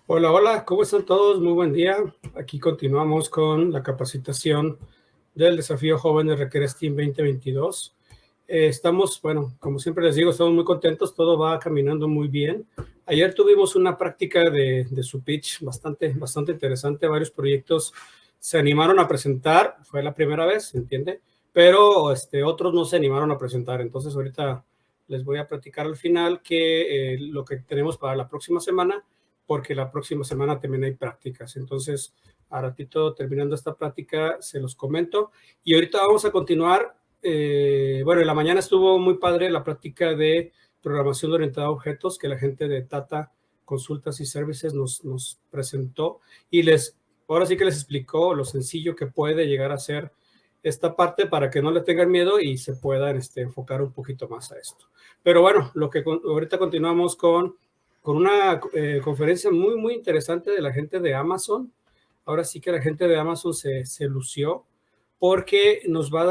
Hola, hola, ¿cómo están todos? Muy buen día. Aquí continuamos con la capacitación del Desafío Jóvenes Recrea STEAM 2022. Estamos, bueno, como siempre les digo, estamos muy contentos, todo va caminando muy bien. Ayer tuvimos una práctica de su pitch bastante interesante, varios proyectos se animaron a presentar, fue la primera vez, ¿se entiende? Pero otros no se animaron a presentar, entonces ahorita les voy a platicar al final que lo que tenemos para la próxima semana, porque la próxima semana también hay prácticas. Entonces, a ratito terminando esta práctica, se los comento. Y ahorita vamos a continuar. Bueno, en la mañana estuvo muy padre la práctica de programación orientada a objetos que la gente de Tata Consultas y Services nos presentó y ahora sí que les explicó lo sencillo que puede llegar a ser esta parte para que no le tengan miedo y se puedan enfocar un poquito más a esto. Pero bueno, ahorita continuamos con una conferencia muy interesante de la gente de Amazon. Ahora sí que la gente de Amazon se lució porque les va a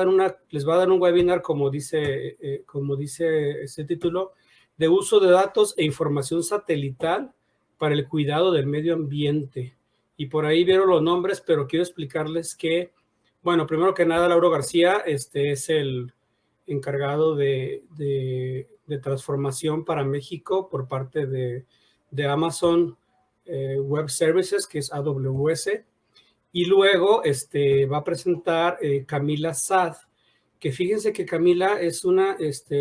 dar un webinar, como dice este título, de uso de datos e información satelital para el cuidado del medio ambiente. Y por ahí vieron los nombres, pero quiero explicarles que, bueno, primero que nada, Lauro García es el encargado de transformación para México por parte de Amazon Web Services, que es AWS. Y luego va a presentar Camila Sad, que fíjense que Camila es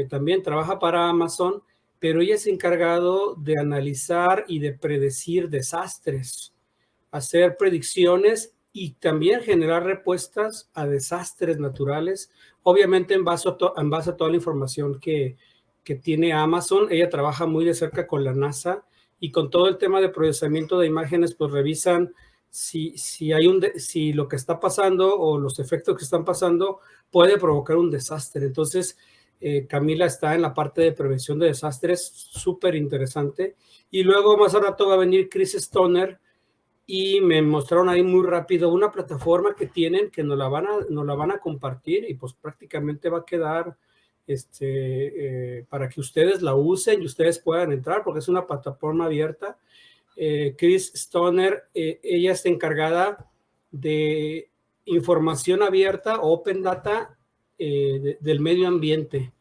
también trabaja para Amazon, pero ella es encargado de analizar y de predecir desastres, hacer predicciones y también generar respuestas a desastres naturales, obviamente en base a toda la información que tiene Amazon. Ella trabaja muy de cerca con la NASA y con todo el tema de procesamiento de imágenes, pues revisan si lo que está pasando o los efectos que están pasando puede provocar un desastre. Entonces, Camila está en la parte de prevención de desastres, súper interesante. Y luego más a rato va a venir Chris Stoner y me mostraron ahí muy rápido una plataforma que tienen que nos la van a compartir y pues prácticamente va a quedar para que ustedes la usen y ustedes puedan entrar porque es una plataforma abierta. Chris Stoner, ella está encargada de información abierta, open data del medio ambiente,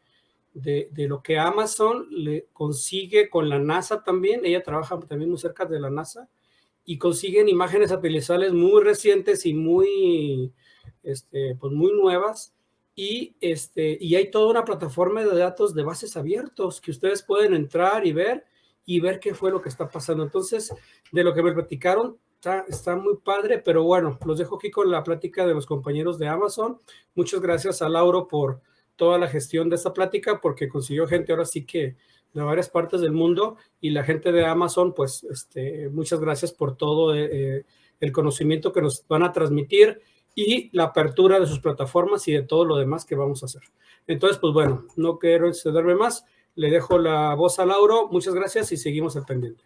de lo que Amazon le consigue con la NASA también. Ella trabaja también muy cerca de la NASA y consiguen imágenes satelitales muy recientes y pues muy nuevas. Y hay toda una plataforma de datos de bases abiertos que ustedes pueden entrar y ver qué fue lo que está pasando. Entonces, de lo que me platicaron, está muy padre, pero bueno, los dejo aquí con la plática de los compañeros de Amazon. Muchas gracias a Lauro por toda la gestión de esta plática, porque consiguió gente ahora sí que de varias partes del mundo, y la gente de Amazon, pues, muchas gracias por todo el conocimiento que nos van a transmitir y la apertura de sus plataformas y de todo lo demás que vamos a hacer. Entonces, pues bueno, no quiero excederme más, le dejo la voz a Lauro, muchas gracias y seguimos al pendiente.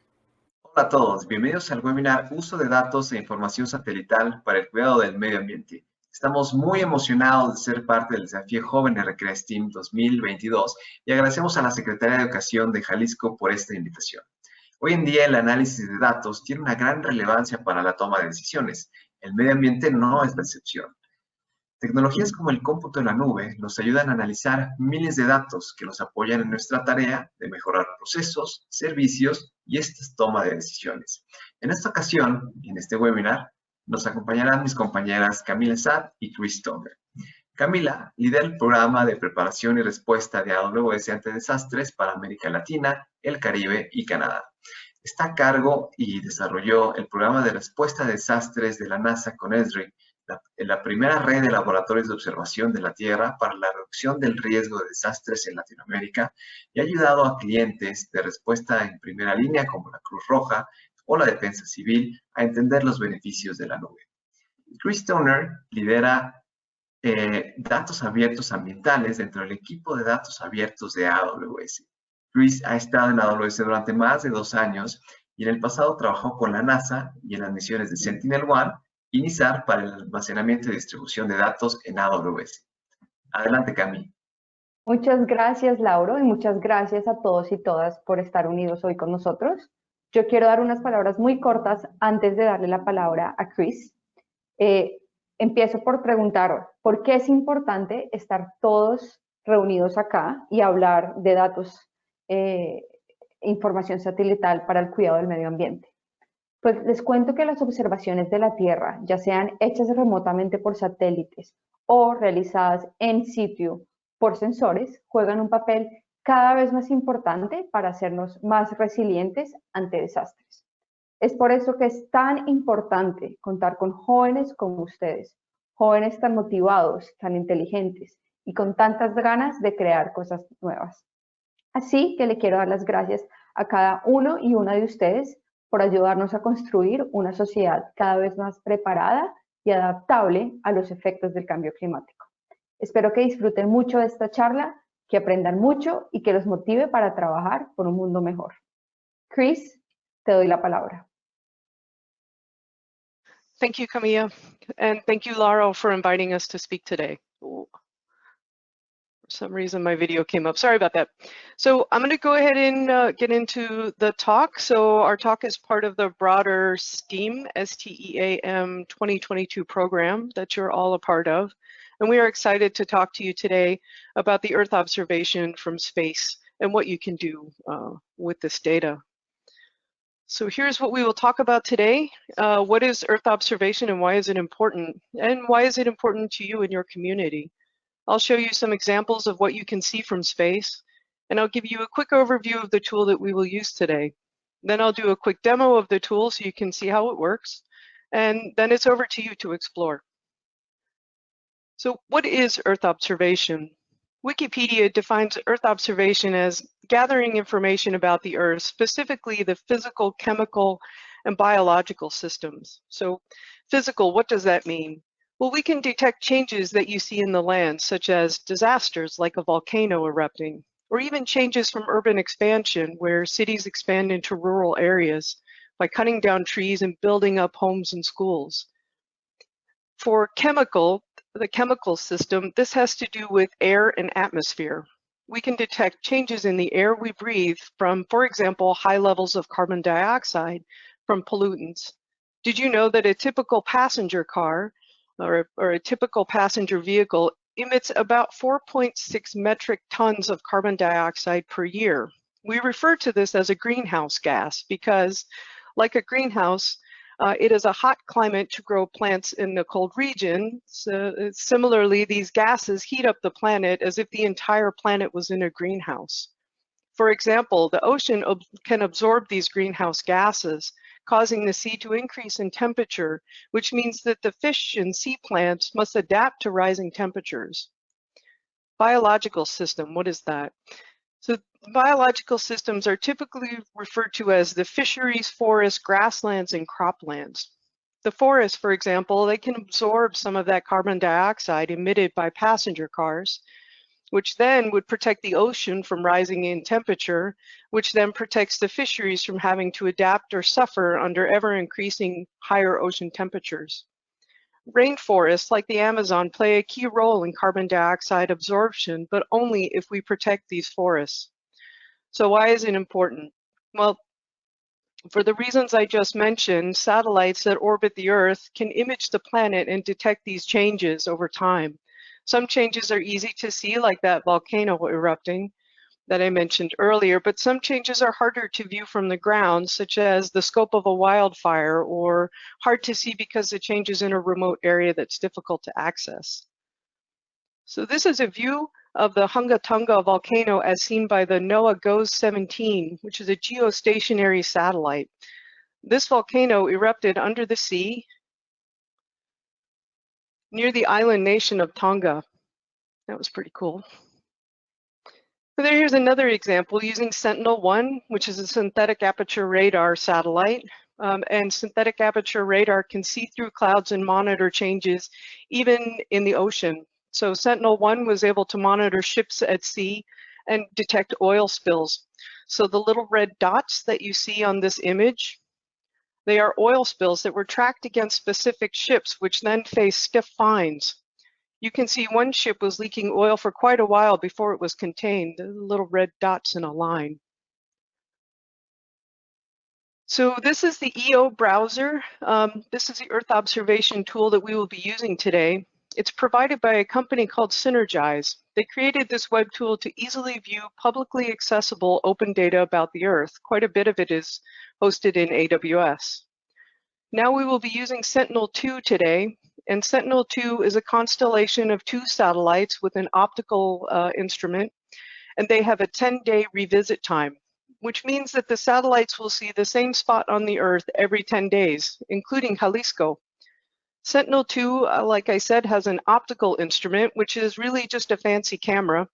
Hola a todos, bienvenidos al webinar Uso de datos e información satelital para el cuidado del medio ambiente. Estamos muy emocionados de ser parte del Desafío Jóvenes Recrea STEAM 2022 y agradecemos a la Secretaría de Educación de Jalisco por esta invitación. Hoy en día el análisis de datos tiene una gran relevancia para la toma de decisiones. El medio ambiente no es la excepción. Tecnologías como el cómputo en la nube nos ayudan a analizar miles de datos que nos apoyan en nuestra tarea de mejorar procesos, servicios y esta toma de decisiones. En esta ocasión, en este webinar, nos acompañarán mis compañeras Camila Sad y Chris Stoner. Camila lidera el programa de preparación y respuesta de AWS ante desastres para América Latina, el Caribe y Canadá. Está a cargo y desarrolló el programa de respuesta a desastres de la NASA con ESRI, la primera red de laboratorios de observación de la Tierra para la reducción del riesgo de desastres en Latinoamérica y ha ayudado a clientes de respuesta en primera línea como la Cruz Roja o la Defensa Civil a entender los beneficios de la nube. Chris Stoner lidera datos abiertos ambientales dentro del equipo de datos abiertos de AWS. Chris ha estado en AWS durante más de 2 años y en el pasado trabajó con la NASA y en las misiones de Sentinel-1 y NISAR para el almacenamiento y distribución de datos en AWS. Adelante, Cami. Muchas gracias, Lauro, y muchas gracias a todos y todas por estar unidos hoy con nosotros. Yo quiero dar unas palabras muy cortas antes de darle la palabra a Chris. Empiezo por preguntar por qué es importante estar todos reunidos acá y hablar de datos, información satelital para el cuidado del medio ambiente. Pues les cuento que las observaciones de la Tierra, ya sean hechas remotamente por satélites o realizadas en sitio por sensores, juegan un papel cada vez más importante para hacernos más resilientes ante desastres. Es por eso que es tan importante contar con jóvenes como ustedes, jóvenes tan motivados, tan inteligentes y con tantas ganas de crear cosas nuevas. Así que le quiero dar las gracias a cada uno y una de ustedes por ayudarnos a construir una sociedad cada vez más preparada y adaptable a los efectos del cambio climático. Espero que disfruten mucho de esta charla, que aprendan mucho y que los motive para trabajar por un mundo mejor. Chris, te doy la palabra. Thank you, Camilla, and thank you, Laura, for inviting us to speak today. Ooh. For some reason, my video came up. Sorry about that. So I'm going to go ahead and get into the talk. So our talk is part of the broader STEAM, S-T-E-A-M 2022 program that you're all a part of. And we are excited to talk to you today about the Earth observation from space and what you can do with this data. So here's what we will talk about today. What is Earth observation and why is it important? And why is it important to you and your community? I'll show you some examples of what you can see from space, and I'll give you a quick overview of the tool that we will use today. Then I'll do a quick demo of the tool so you can see how it works, and then it's over to you to explore. So what is Earth observation? Wikipedia defines Earth observation as gathering information about the Earth, specifically the physical, chemical, and biological systems. So physical, what does that mean? Well, we can detect changes that you see in the land, such as disasters like a volcano erupting, or even changes from urban expansion where cities expand into rural areas by cutting down trees and building up homes and schools. For the chemical system, this has to do with air and atmosphere. We can detect changes in the air we breathe from, for example, high levels of carbon dioxide from pollutants. Did you know that a typical passenger car or a typical passenger vehicle emits about 4.6 metric tons of carbon dioxide per year? We refer to this as a greenhouse gas because, like a greenhouse, it is a hot climate to grow plants in the cold region. So similarly, these gases heat up the planet as if the entire planet was in a greenhouse. For example, the ocean can absorb these greenhouse gases, causing the sea to increase in temperature, which means that the fish and sea plants must adapt to rising temperatures. Biological system, what is that? So biological systems are typically referred to as the fisheries, forests, grasslands, and croplands. The forests, for example, they can absorb some of that carbon dioxide emitted by passenger cars, which then would protect the ocean from rising in temperature, which then protects the fisheries from having to adapt or suffer under ever-increasing higher ocean temperatures. Rainforests, like the Amazon, play a key role in carbon dioxide absorption, but only if we protect these forests. So why is it important? Well, for the reasons I just mentioned, satellites that orbit the Earth can image the planet and detect these changes over time. Some changes are easy to see, like that volcano erupting that I mentioned earlier, but some changes are harder to view from the ground, such as the scope of a wildfire, or hard to see because the change is in a remote area that's difficult to access. So this is a view of the Hunga-Tunga volcano as seen by the NOAA GOES-17, which is a geostationary satellite. This volcano erupted under the sea near the island nation of Tonga. That was pretty cool. Here's another example using Sentinel-1, which is a synthetic aperture radar satellite. And synthetic aperture radar can see through clouds and monitor changes even in the ocean. So Sentinel-1 was able to monitor ships at sea and detect oil spills. So the little red dots that you see on this image, they are oil spills that were tracked against specific ships, which then faced stiff fines. You can see one ship was leaking oil for quite a while before it was contained, the little red dots in a line. So this is the EO browser. This is the Earth observation tool that we will be using today. It's provided by a company called Synergize. They created this web tool to easily view publicly accessible open data about the Earth. Quite a bit of it is hosted in AWS. Now we will be using Sentinel-2 today, and Sentinel-2 is a constellation of 2 satellites with an optical instrument, and they have a 10-day revisit time, which means that the satellites will see the same spot on the Earth every 10 days, including Jalisco. Sentinel-2, like I said, has an optical instrument, which is really just a fancy camera,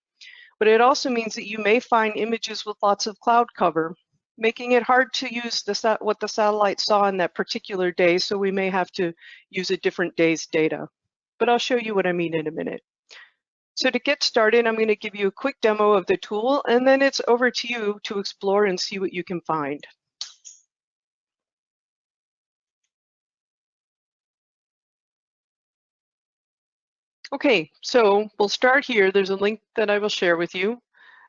but it also means that you may find images with lots of cloud cover, making it hard to use what the satellite saw in that particular day, so we may have to use a different day's data. But I'll show you what I mean in a minute. So to get started, I'm going to give you a quick demo of the tool, and then it's over to you to explore and see what you can find. Okay, so we'll start here. There's a link that I will share with you.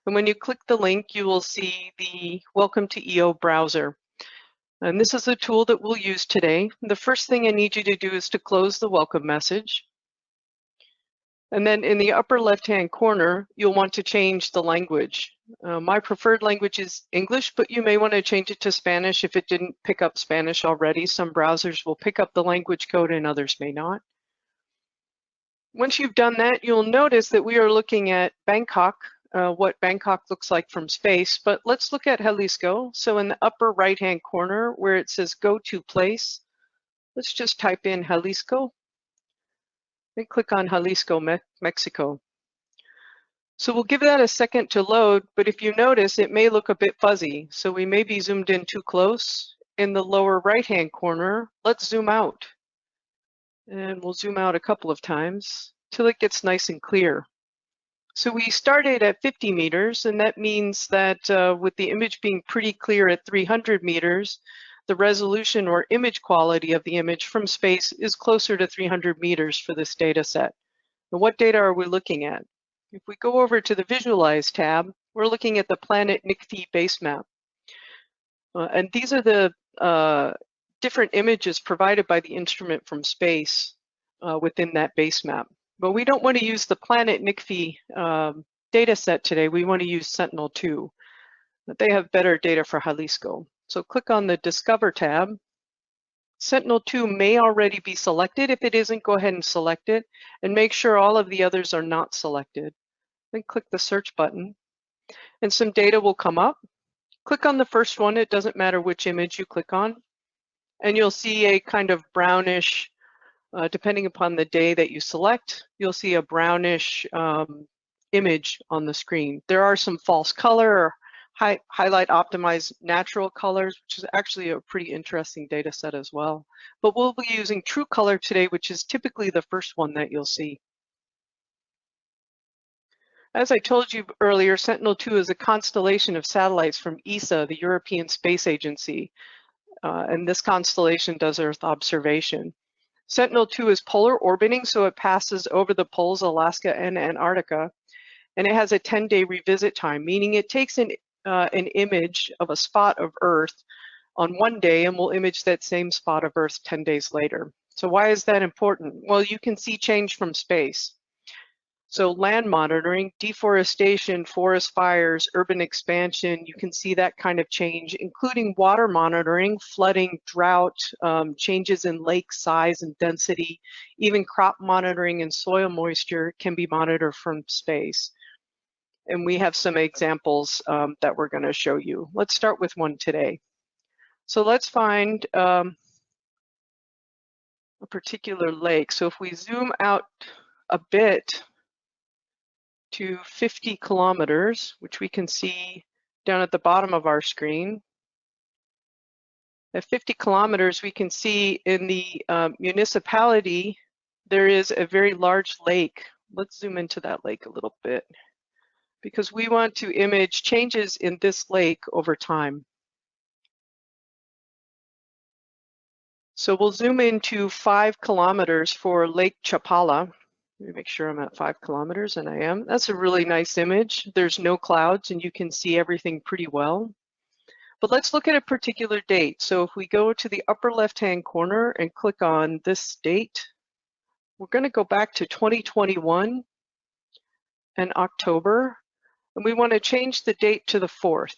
And when you click the link, you will see the Welcome to EO browser. And this is the tool that we'll use today. The first thing I need you to do is to close the welcome message. And then in the upper left-hand corner, you'll want to change the language. My preferred language is English, but you may want to change it to Spanish if it didn't pick up Spanish already. Some browsers will pick up the language code and others may not. Once you've done that, you'll notice that we are looking at Bangkok, what Bangkok looks like from space, but let's look at Jalisco. So in the upper right-hand corner where it says go to place, let's just type in Jalisco. Then click on Jalisco, Mexico. So we'll give that a second to load, but if you notice, it may look a bit fuzzy. So we may be zoomed in too close. In the lower right-hand corner, let's zoom out. And we'll zoom out a couple of times till it gets nice and clear. So we started at 50 meters, and that means that with the image being pretty clear at 300 meters, the resolution or image quality of the image from space is closer to 300 meters for this data set. And what data are we looking at? If we go over to the Visualize tab, we're looking at the Planet NICFI base map. And these are the different images provided by the instrument from space within that base map. But we don't want to use the Planet NICFI data set today. We want to use Sentinel-2. They have better data for Jalisco. So click on the Discover tab. Sentinel-2 may already be selected. If it isn't, go ahead and select it and make sure all of the others are not selected. Then click the search button and some data will come up. Click on the first one. It doesn't matter which image you click on. And you'll see a kind of brownish, depending upon the day that you select, you'll see a brownish image on the screen. There are some false color or highlight optimized natural colors, which is actually a pretty interesting data set as well. But we'll be using true color today, which is typically the first one that you'll see. As I told you earlier, Sentinel-2 is a constellation of satellites from ESA, the European Space Agency. And this constellation does Earth observation. Sentinel-2 is polar orbiting, so it passes over the poles, Alaska and Antarctica. And it has a 10-day revisit time, meaning it takes an image of a spot of Earth on one day and will image that same spot of Earth 10 days later. So why is that important? Well, you can see change from space. So land monitoring, deforestation, forest fires, urban expansion, you can see that kind of change, including water monitoring, flooding, drought, changes in lake size and density, even crop monitoring and soil moisture can be monitored from space. And we have some examples that we're going to show you. Let's start with one today. So let's find a particular lake. So if we zoom out a bit to 50 kilometers, which we can see down at the bottom of our screen. At 50 kilometers, we can see in the municipality, there is a very large lake. Let's zoom into that lake a little bit because we want to image changes in this lake over time. So we'll zoom into 5 kilometers for Lake Chapala. Let me make sure I'm at 5 kilometers, and I am. That's a really nice image. There's no clouds, and you can see everything pretty well. But let's look at a particular date. So if we go to the upper left-hand corner and click on this date, we're going to go back to 2021 and October, and we want to change the date to the 4th.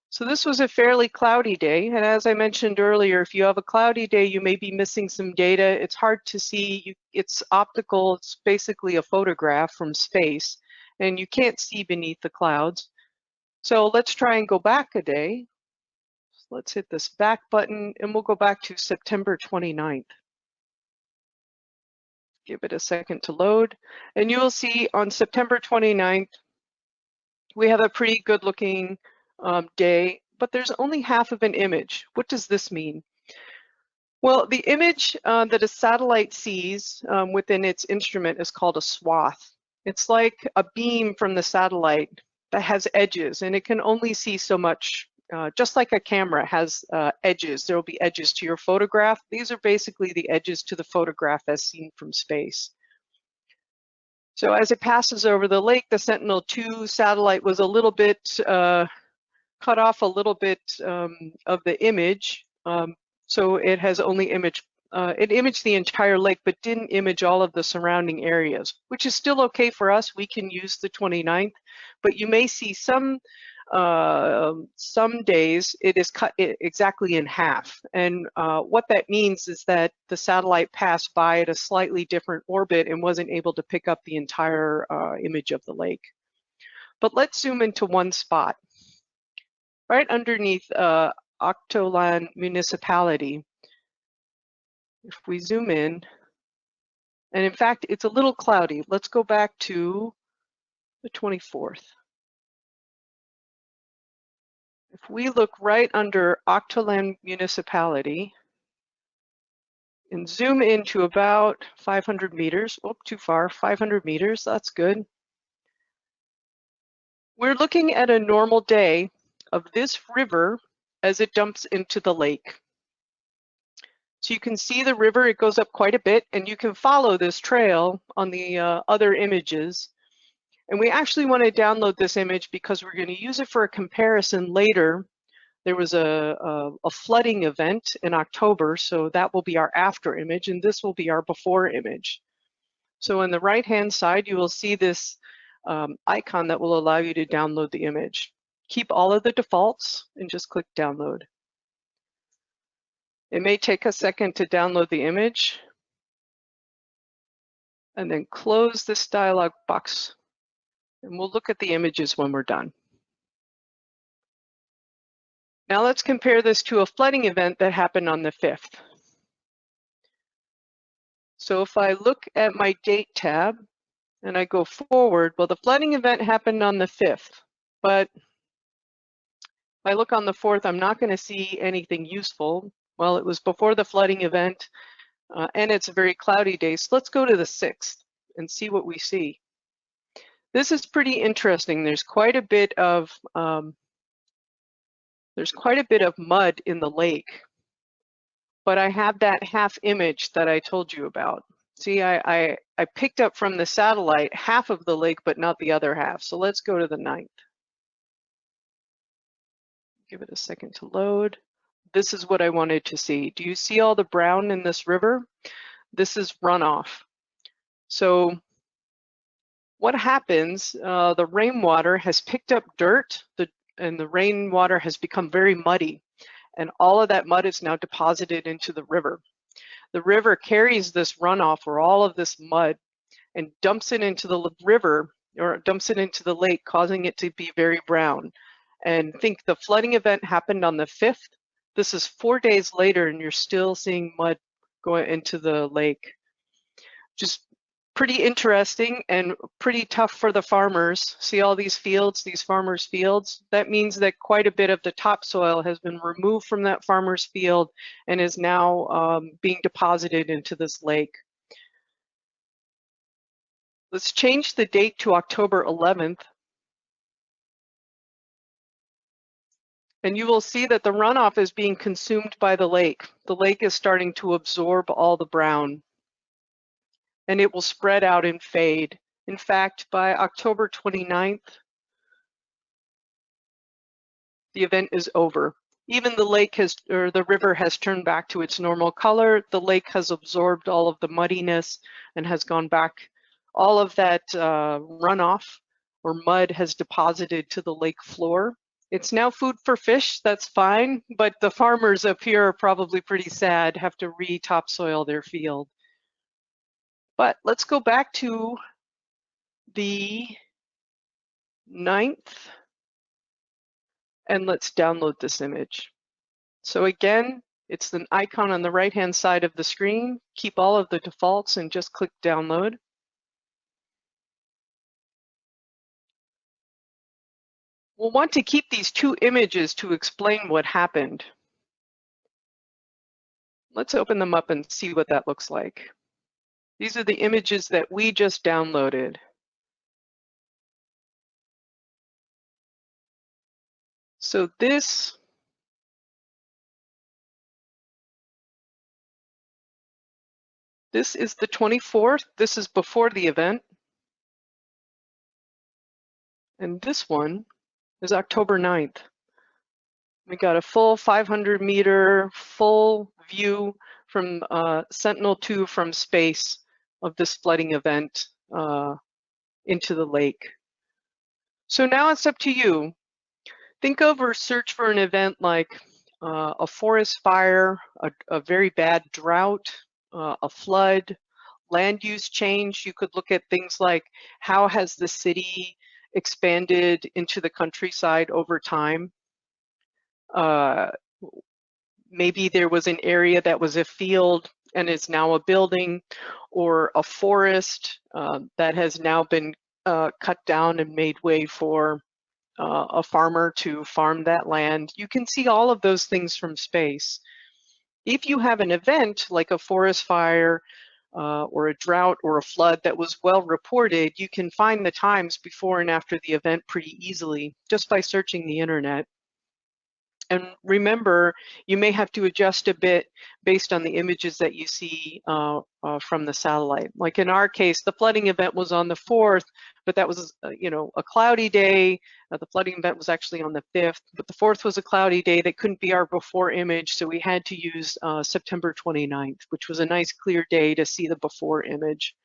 So this was a fairly cloudy day, and as I mentioned earlier, if you have a cloudy day, you may be missing some data. It's hard to see. It's optical. It's basically a photograph from space, and you can't see beneath the clouds. So let's try and go back a day. Let's hit this back button, and we'll go back to September 29th. Give it a second to load, and you will see on September 29th, we have a pretty good looking day, but there's only half of an image. What does this mean? Well, the image that a satellite sees within its instrument is called a swath. It's like a beam from the satellite that has edges, and it can only see so much. Just like a camera has edges, there will be edges to your photograph. These are basically the edges to the photograph as seen from space. So as it passes over the lake, the Sentinel-2 satellite was a little bit cut off a little bit of the image. So it has only imaged, it imaged the entire lake, but didn't image all of the surrounding areas, which is still okay for us. We can use the 29th, but you may see some days it is cut exactly in half. And what that means is that the satellite passed by at a slightly different orbit and wasn't able to pick up the entire image of the lake. But let's zoom into one spot. Right underneath Octolan Municipality. If we zoom in, and in fact, it's a little cloudy. Let's go back to the 24th. If we look right under Octolan Municipality and zoom into about 500 meters, oh, too far, 500 meters, that's good. We're looking at a normal day of this river as it dumps into the lake. So you can see the river, it goes up quite a bit, and you can follow this trail on the other images. And we actually want to download this image because we're going to use it for a comparison later. There was a flooding event in October, so that will be our after image, and this will be our before image. So on the right-hand side, you will see this icon that will allow you to download the image. Keep all of the defaults and just click download. It may take a second to download the image, and then close this dialog box, and we'll look at the images when we're done. Now let's compare this to a flooding event that happened on the 5th. So if I look at my date tab and I go forward, well, the flooding event happened on the 5th, but if I look on the 4th, I'm not going to see anything useful. Well, it was before the flooding event, and it's a very cloudy day. So let's go to the 6th and see what we see. This is pretty interesting. There's quite a bit of mud in the lake, but I have that half image that I told you about. See, I picked up from the satellite half of the lake, but not the other half. So let's go to the 9th. Give it a second to load. This is what I wanted to see. Do you see all the brown in this river? This is runoff. So what happens, the rainwater has picked up dirt, and the rainwater has become very muddy, and all of that mud is now deposited into the river. The river carries this runoff, or all of this mud, and dumps it into the river, or dumps it into the lake, causing it to be very brown. And think the flooding event happened on the 5th. This is 4 days later, and you're still seeing mud going into the lake. Just pretty interesting and pretty tough for the farmers. See all these fields, these farmers' fields? That means that quite a bit of the topsoil has been removed from that farmer's field and is now being deposited into this lake. Let's change the date to October 11th. And you will see that the runoff is being consumed by the lake. The lake is starting to absorb all the brown, and it will spread out and fade. In fact, by October 29th, the event is over. Even the lake has, or the river has turned back to its normal color. The lake has absorbed all of the muddiness and has gone back. All of that runoff or mud has deposited to the lake floor. It's now food for fish, that's fine, but the farmers up here are probably pretty sad, have to re-topsoil their field. But let's go back to the 9th, and let's download this image. So again, it's an icon on the right-hand side of the screen. Keep all of the defaults and just click download. We'll want to keep these 2 images to explain what happened. Let's open them up and see what that looks like. These are the images that we just downloaded. So this is the 24th. This is before the event. And this one is October 9th. We got a full 500-meter full view from Sentinel-2 from space of this flooding event into the lake. So now it's up to you. Think of or search for an event like a forest fire, a very bad drought, a flood, land use change. You could look at things like how has the city expanded into the countryside over time. Maybe there was an area that was a field and is now a building, or a forest that has now been cut down and made way for a farmer to farm that land. You can see all of those things from space. If you have an event like a forest fire or a drought or a flood that was well reported, you can find the times before and after the event pretty easily just by searching the internet. And remember, you may have to adjust a bit based on the images that you see from the satellite. Like in our case, the flooding event was on the 4th, but that was a cloudy day. The flooding event was actually on the 5th, but the 4th was a cloudy day that couldn't be our before image, so we had to use September 29th, which was a nice clear day to see the before image.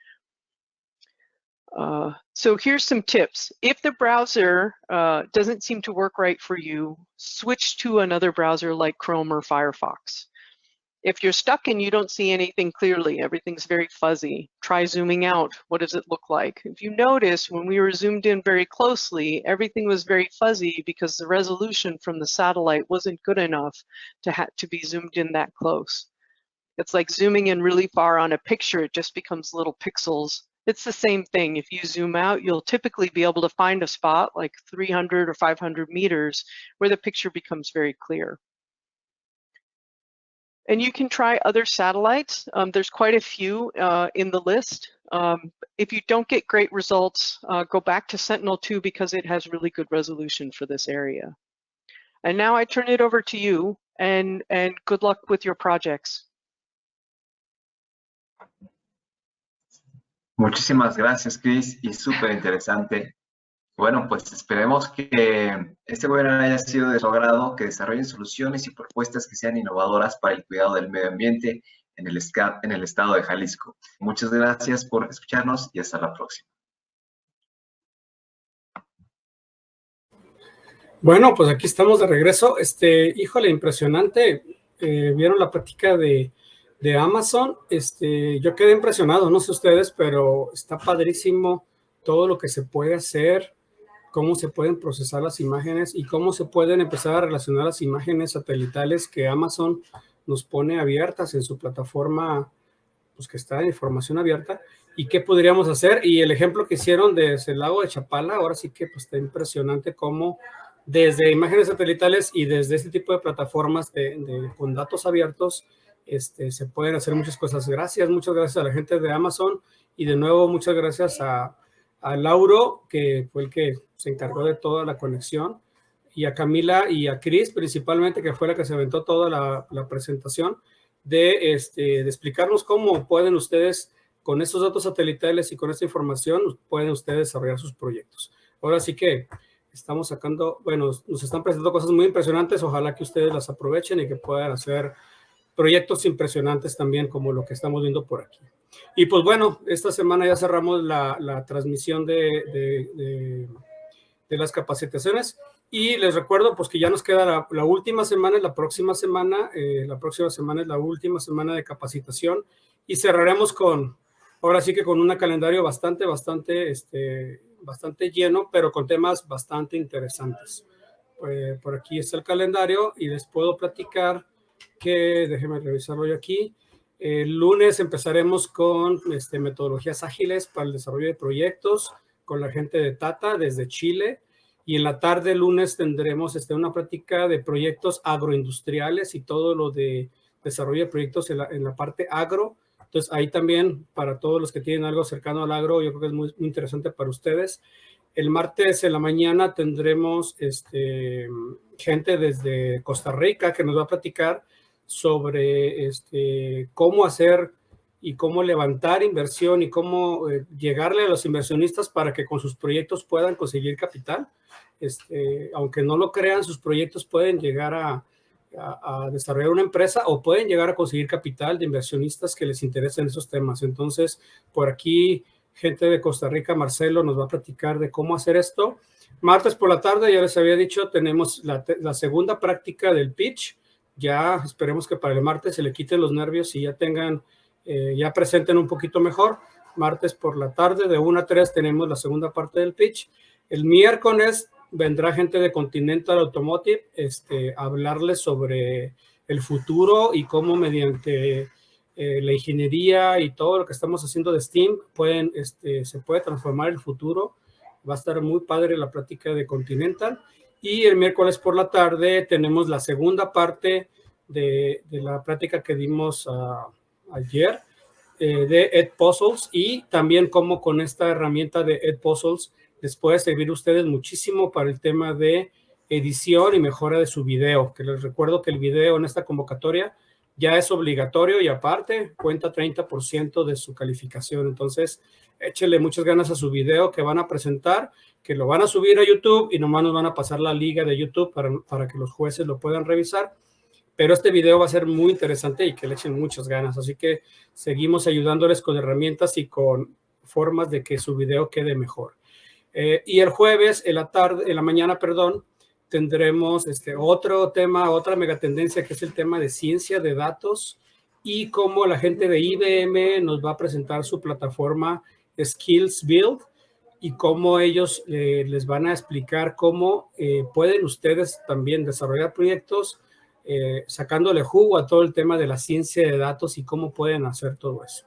So here's some tips. If the browser doesn't seem to work right for you, switch to another browser like Chrome or Firefox. If you're stuck and you don't see anything clearly, everything's very fuzzy, try zooming out. What does it look like? If you notice, when we were zoomed in very closely, everything was very fuzzy because the resolution from the satellite wasn't good enough to be zoomed in that close. It's like zooming in really far on a picture, it just becomes little pixels. It's the same thing. If you zoom out, you'll typically be able to find a spot like 300 or 500 meters where the picture becomes very clear. And you can try other satellites. There's quite a few in the list. If you don't get great results, go back to Sentinel-2 because it has really good resolution for this area. And now I turn it over to you, and good luck with your projects. Muchísimas gracias, Chris, y súper interesante. Bueno, pues esperemos que este webinar haya sido de su agrado, que desarrollen soluciones y propuestas que sean innovadoras para el cuidado del medio ambiente en el estado de Jalisco. Muchas gracias por escucharnos y hasta la próxima. Bueno, pues aquí estamos de regreso. Híjole, impresionante. ¿Vieron la plática de Amazon? Yo quedé impresionado, no sé ustedes, pero está padrísimo todo lo que se puede hacer, cómo se pueden procesar las imágenes y cómo se pueden empezar a relacionar las imágenes satelitales que Amazon nos pone abiertas en su plataforma, pues que está en información abierta, y qué podríamos hacer. Y el ejemplo que hicieron desde el lago de Chapala, ahora sí que pues, está impresionante cómo desde imágenes satelitales y desde este tipo de plataformas con datos abiertos, se pueden hacer muchas cosas. Muchas gracias a la gente de Amazon y de nuevo muchas gracias a Lauro, que fue el que se encargó de toda la conexión, y a Camila y a Chris principalmente, que fue la que se aventó toda la presentación de explicarnos cómo pueden ustedes, con estos datos satelitales y con esta información, pueden ustedes desarrollar sus proyectos. Ahora sí que estamos sacando, bueno, nos están presentando cosas muy impresionantes. Ojalá que ustedes las aprovechen y que puedan hacer proyectos impresionantes también como lo que estamos viendo por aquí. Y pues bueno, esta semana ya cerramos la transmisión de las capacitaciones y les recuerdo pues que ya nos queda la última semana, la próxima semana es la última semana de capacitación y cerraremos ahora sí que con un calendario bastante lleno, pero con temas bastante interesantes. Por aquí está el calendario y les puedo platicar que, déjenme revisarlo yo aquí, el lunes empezaremos con metodologías ágiles para el desarrollo de proyectos con la gente de Tata desde Chile, y en la tarde lunes tendremos una plática de proyectos agroindustriales y todo lo de desarrollo de proyectos en la parte agro. Entonces ahí también para todos los que tienen algo cercano al agro, yo creo que es muy, muy interesante para ustedes. El martes en la mañana tendremos gente desde Costa Rica que nos va a platicar sobre cómo hacer y cómo levantar inversión y cómo llegarle a los inversionistas para que con sus proyectos puedan conseguir capital. Aunque no lo crean, sus proyectos pueden llegar a desarrollar una empresa o pueden llegar a conseguir capital de inversionistas que les interesen esos temas. Entonces, por aquí, gente de Costa Rica, Marcelo, nos va a platicar de cómo hacer esto. Martes por la tarde, ya les había dicho, tenemos la segunda práctica del pitch. Ya esperemos que para el martes se le quiten los nervios y ya ya presenten un poquito mejor. Martes por la tarde, de 1 a 3, tenemos la segunda parte del pitch. El miércoles vendrá gente de Continental Automotive a hablarles sobre el futuro y cómo mediante la ingeniería y todo lo que estamos haciendo de STEAM se puede transformar el futuro. Va a estar muy padre la plática de Continental. Y el miércoles por la tarde tenemos la segunda parte de la plática que dimos ayer de Edpuzzles, y también cómo con esta herramienta de Edpuzzles les puede servir a ustedes muchísimo para el tema de edición y mejora de su video, que les recuerdo que el video en esta convocatoria ya es obligatorio y aparte cuenta 30% de su calificación. Entonces, échele muchas ganas a su video que van a presentar, que lo van a subir a YouTube y nomás nos van a pasar la liga de YouTube para que los jueces lo puedan revisar. Pero este video va a ser muy interesante y que le echen muchas ganas. Así que seguimos ayudándoles con herramientas y con formas de que su video quede mejor. Y el jueves, en la mañana, tendremos otro tema, otra megatendencia, que es el tema de ciencia de datos y cómo la gente de IBM nos va a presentar su plataforma Skills Build y cómo ellos les van a explicar cómo pueden ustedes también desarrollar proyectos sacándole jugo a todo el tema de la ciencia de datos y cómo pueden hacer todo eso.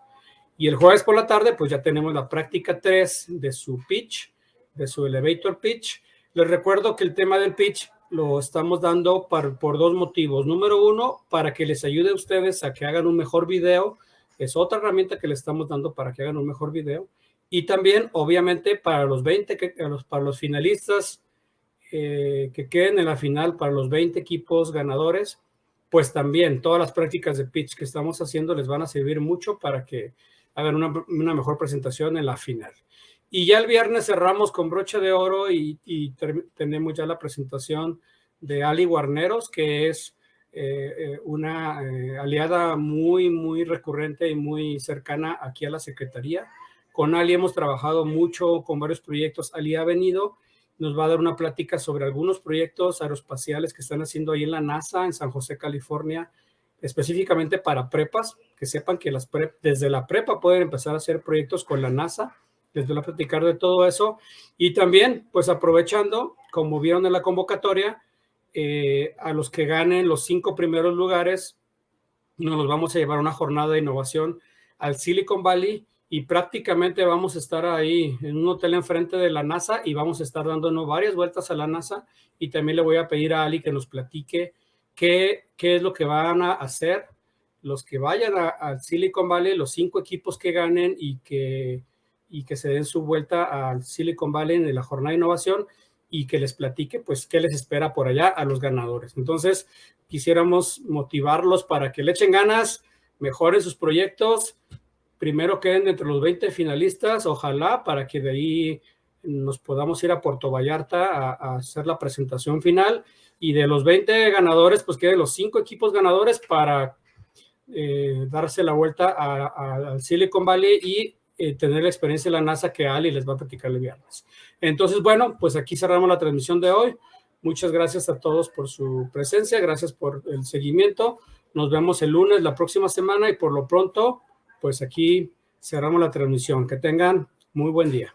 Y el jueves por la tarde, pues ya tenemos la práctica 3 de su pitch, de su elevator pitch. Les recuerdo que el tema del pitch lo estamos dando por dos motivos. Número uno, para que les ayude a ustedes a que hagan un mejor video. Es otra herramienta que les estamos dando para que hagan un mejor video. Y también, obviamente, para los 20, para los finalistas que queden en la final, para los 20 equipos ganadores, pues también todas las prácticas de pitch que estamos haciendo les van a servir mucho para que hagan una mejor presentación en la final. Y ya el viernes cerramos con broche de oro y tenemos ya la presentación de Ali Guarneros, que es una aliada muy, muy recurrente y muy cercana aquí a la Secretaría. Con Ali hemos trabajado mucho con varios proyectos. Ali ha venido, nos va a dar una plática sobre algunos proyectos aeroespaciales que están haciendo ahí en la NASA, en San José, California, específicamente para prepas, que sepan que desde la prepa pueden empezar a hacer proyectos con la NASA. Les voy a platicar de todo eso. Y también, pues aprovechando, como vieron en la convocatoria, a los que ganen los 5 primeros lugares, nos vamos a llevar una jornada de innovación al Silicon Valley y prácticamente vamos a estar ahí en un hotel enfrente de la NASA y vamos a estar dándonos varias vueltas a la NASA. Y también le voy a pedir a Ali que nos platique qué es lo que van a hacer los que vayan al Silicon Valley, los 5 equipos que ganen y que se den su vuelta al Silicon Valley en la jornada de innovación y que les platique pues qué les espera por allá a los ganadores. Entonces quisiéramos motivarlos para que le echen ganas, mejoren sus proyectos, primero queden entre los 20 finalistas, ojalá, para que de ahí nos podamos ir a Puerto Vallarta a hacer la presentación final, y de los 20 ganadores, pues queden los 5 equipos ganadores para darse la vuelta al Silicon Valley y tener la experiencia de la NASA que Ali les va a platicar el viernes. Entonces, bueno, pues aquí cerramos la transmisión de hoy. Muchas gracias a todos por su presencia, gracias por el seguimiento. Nos vemos el lunes la próxima semana y por lo pronto, pues aquí cerramos la transmisión. Que tengan muy buen día.